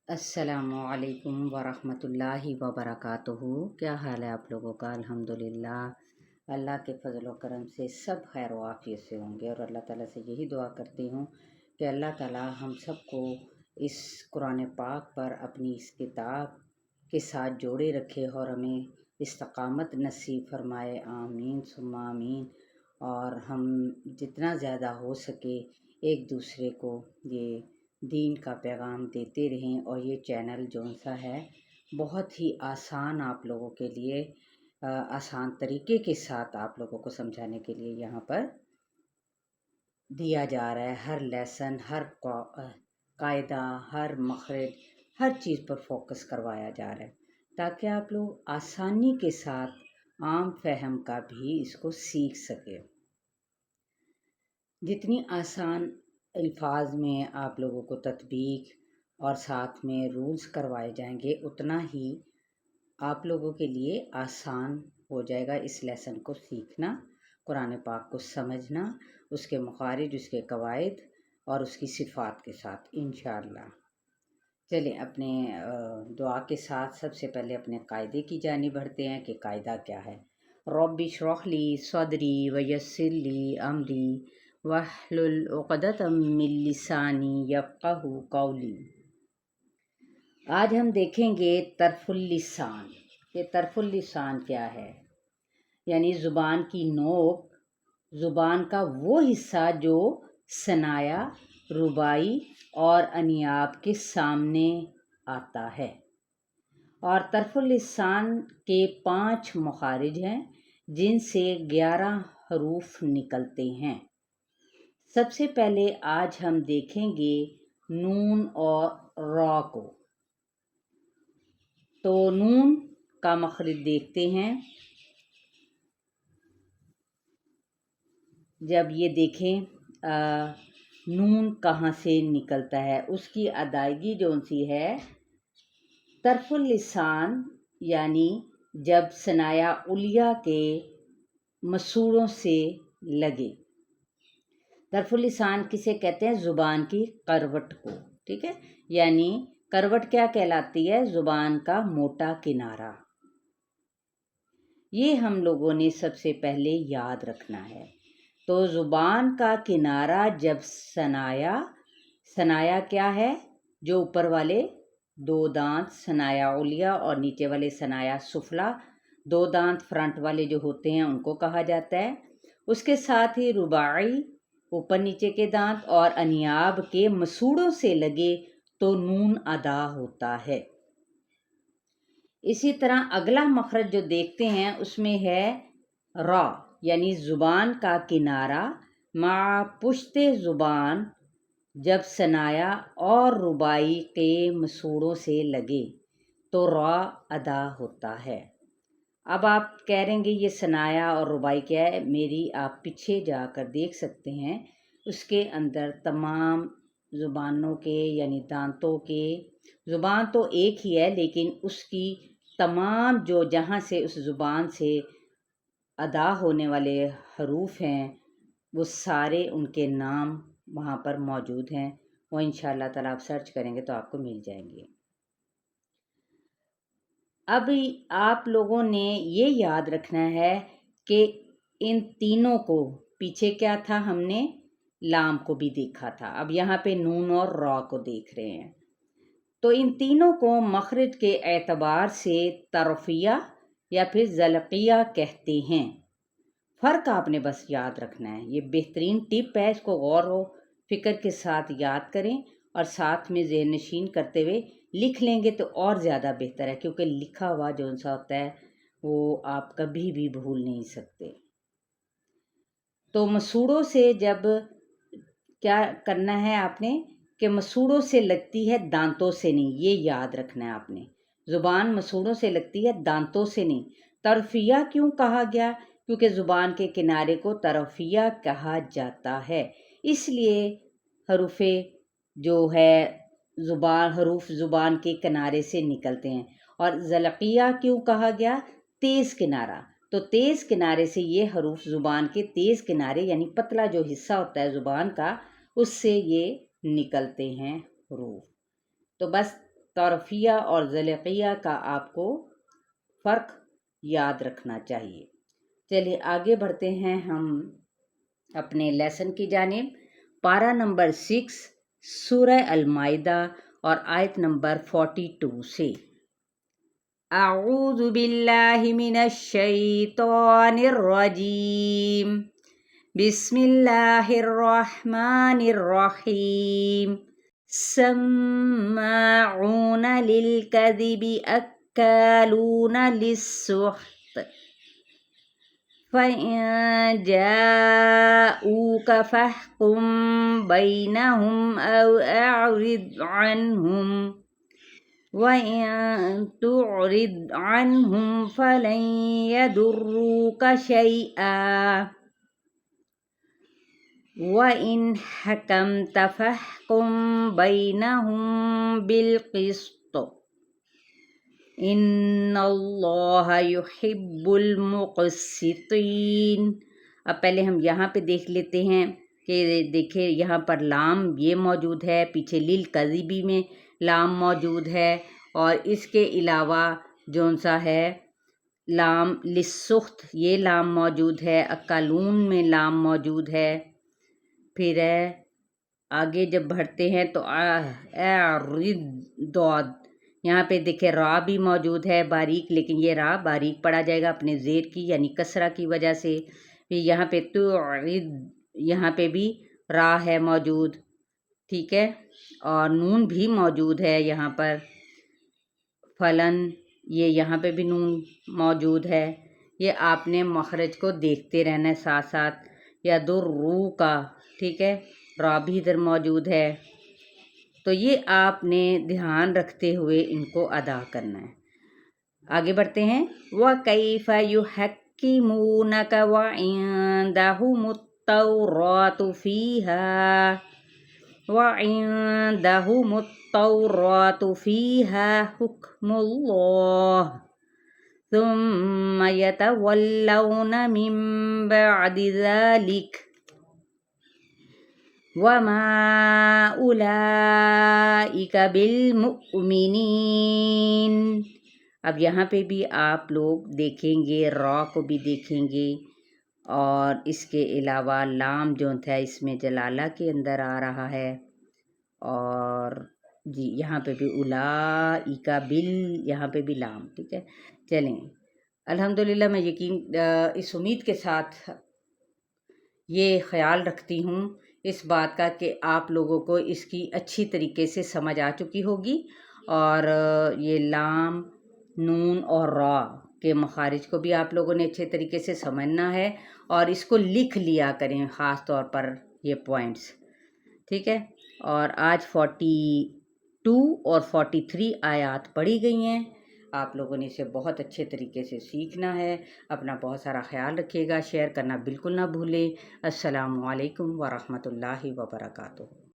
अस्सलामुअलैकुम वरहमतुल्लाहि वबरकातुहू। क्या हाल है आप लोगों का? अल्हम्दुलिल्लाह, अल्लाह के फजल व करम से सब खैर व आफियत से होंगे। और अल्लाह ताला से यही दुआ करती हूँ कि अल्लाह ताला हम सबको इस कुरान पाक पर अपनी इस किताब के साथ जोड़े रखे और हमें इस्तकामत नसीब फरमाए। आमीन सुम्मा आमीन। और हम जितना ज़्यादा हो सके एक दूसरे को ये दीन का पैगाम देते रहें। और ये चैनल जौन सा है बहुत ही आसान आप लोगों के लिए आसान तरीके के साथ आप लोगों को समझाने के लिए यहाँ पर दिया जा रहा है। हर लेसन, हर कायदा, हर मखरज, हर चीज़ पर फोकस करवाया जा रहा है ताकि आप लोग आसानी के साथ आम फहम का भी इसको सीख सके। जितनी आसान अल्फाज में आप लोगों को तत्बीक और साथ में रूल्स करवाए जाएंगे उतना ही आप लोगों के लिए आसान हो जाएगा इस लेसन को सीखना, कुरान पाक को समझना, उसके मखारिज, उसके कवायद और उसकी सिफ़ात के साथ इंशाअल्लाह। चलें अपने दुआ के साथ सबसे पहले अपने कायदे की जानिब बढ़ते हैं कि कायदा क्या है। रब्बि इश्रह ली सदरी वयस्सिर ली अमरी वहलुल उक़दतम मिन लिसानी यफ़क़हू क़ौली। आज हम देखेंगे तरफुल लिसान। ये तरफुल लिसान क्या है? यानी ज़ुबान की नोक, ज़ुबान का वो हिस्सा जो सनाया, रुबाई और अनियाब के सामने आता है। और तरफुल लिसान के 5 मखारिज हैं जिनसे 11 हरूफ निकलते हैं। सबसे पहले आज हम देखेंगे नून और रॉ को। तो नून का मखरज देखते हैं। जब ये देखें नून कहाँ से निकलता है, उसकी अदायगी जौन सी है तरफुल लिसान, यानी जब सनाया उलिया के मसूड़ों से लगे। तरफुल लिसान किसे कहते हैं? ज़ुबान की करवट को। ठीक है, यानी करवट क्या कहलाती है? ज़ुबान का मोटा किनारा। ये हम लोगों ने सबसे पहले याद रखना है। तो ज़ुबान का किनारा जब सनाया, सनाया क्या है? जो ऊपर वाले 2 दांत सनाया उलिया और नीचे वाले सनाया सुफला, 2 दांत फ्रंट वाले जो होते हैं उनको कहा जाता है। उसके साथ ही रुबाई, ऊपर नीचे के दांत और अनियाब के मसूड़ों से लगे तो नून अदा होता है। इसी तरह अगला मखरज जो देखते हैं उसमें है रॉ, यानी ज़ुबान का किनारा मा पुश्ते ज़ुबान जब सनाया और रुबाई के मसूड़ों से लगे तो रॉ अदा होता है। अब आप कह रहेंगे ये सनाया और रुबाई क्या है? मेरी आप पीछे जाकर देख सकते हैं, उसके अंदर तमाम ज़ुबानों के यानी दांतों के, ज़ुबान तो एक ही है लेकिन उसकी तमाम जो जहाँ से उस ज़ुबान से अदा होने वाले हरूफ हैं वो सारे उनके नाम वहाँ पर मौजूद हैं। वो इंशाअल्लाह ताला आप सर्च करेंगे तो आपको मिल जाएंगे। अब आप लोगों ने ये याद रखना है कि इन तीनों को, पीछे क्या था हमने लाम को भी देखा था, अब यहाँ पे नून और रॉ को देख रहे हैं। तो इन तीनों को मखरज के एतबार से तरफिया या फिर ज़लकिया कहते हैं। फ़र्क आपने बस याद रखना है। ये बेहतरीन टिप है, इसको गौर व फिक्र के साथ याद करें और साथ में ज़हन नशीन करते हुए लिख लेंगे तो और ज़्यादा बेहतर है, क्योंकि लिखा हुआ जो सा होता है वो आप कभी भी भूल नहीं सकते। तो मसूड़ों से जब क्या करना है आपने कि मसूड़ों से लगती है, दांतों से नहीं, ये याद रखना है आपने। ज़ुबान मसूड़ों से लगती है, दांतों से नहीं। तरफिया क्यों कहा गया? क्योंकि ज़ुबान के किनारे को तरफिया कहा जाता है, इसलिए हरूफे जो है हरूफ ज़ुबान के किनारे से निकलते हैं। और ज़लकिया क्यों कहा गया? तेज़ किनारा। तो तेज़ किनारे से ये हरूफ ज़ुबान के तेज़ किनारे यानी पतला जो हिस्सा होता है ज़ुबान का, उससे ये निकलते हैं हरूफ। तो बस طرفیہ اور زلقیہ کا آپ کو فرق یاد رکھنا چاہیے۔ چلیے آگے بڑھتے ہیں ہم اپنے لیسن کی جانب۔ پارہ نمبر 6 سورہ المائدہ اور آیت نمبر 42 سے۔ اعوذ باللہ من الشیطان الرجیم، بسم اللہ الرحمن الرحیم۔ سماعون للکذب اکالون للسحت، فإن جاءوك فاحكم بينهم أو أعرض عنهم، وإن تعرض عنهم فلن يضروك شيئا، وإن حكمت فاحكم بينهم بالقسط، ان اللہ یحب المقسطین۔ اب پہلے ہم یہاں پہ دیکھ لیتے ہیں کہ دیکھیں یہاں پر لام یہ موجود ہے، پیچھے للکذبی میں لام موجود ہے، اور اس کے علاوہ جون سا ہے لام للسخت یہ لام موجود ہے، اکالون میں لام موجود ہے۔ پھر ہے آگے جب بڑھتے ہیں تو اعرض ضاد، یہاں پہ دیکھیں را بھی موجود ہے باریک، لیکن یہ را باریک پڑھا جائے گا اپنے زیر کی یعنی کسرہ کی وجہ سے۔ پھر یہاں پہ تعرض، یہاں پہ بھی را ہے موجود، ٹھیک ہے، اور نون بھی موجود ہے یہاں پر۔ فلن، یہ یہاں پہ بھی نون موجود ہے۔ یہ آپ نے مخرج کو دیکھتے رہنا ہے ساتھ ساتھ۔ یا درو کا، ٹھیک ہے، را بھی ادھر موجود ہے، تو یہ آپ نے دھیان رکھتے ہوئے ان کو ادا کرنا ہے۔ آگے بڑھتے ہیں۔ وَكَيْفَ يُحَكِّمُونَكَ وَعِندَهُمُ التَّوْرَاةُ فِيهَا حُكْمُ اللَّهِ ثُمَّ يَتَوَلَّوْنَ مِن بَعْدِ ذَلِكَ وَمَا أُولَئِكَ بِالْمُؤْمِنِينَ۔ اب یہاں پہ بھی آپ لوگ دیکھیں گے، را کو بھی دیکھیں گے، اور اس کے علاوہ لام جو تھا اس میں جلالہ کے اندر آ رہا ہے، اور جی یہاں پہ بھی اولئک بال، یہاں پہ بھی لام، ٹھیک ہے۔ چلیں الحمدللہ میں اس امید کے ساتھ یہ خیال رکھتی ہوں اس بات کا کہ آپ لوگوں کو اس کی اچھی طریقے سے سمجھ آ چکی ہوگی، اور یہ لام، نون اور را کے مخارج کو بھی آپ لوگوں نے اچھے طریقے سے سمجھنا ہے، اور اس کو لکھ لیا کریں خاص طور پر یہ پوائنٹس، ٹھیک ہے۔ اور آج 42 اور 43 آیات پڑھی گئی ہیں، آپ لوگوں نے اسے بہت اچھے طریقے سے سیکھنا ہے۔ اپنا بہت سارا خیال رکھیے گا، شیئر کرنا بالکل نہ بھولیں۔ السلام علیکم ورحمۃ اللہ وبرکاتہ۔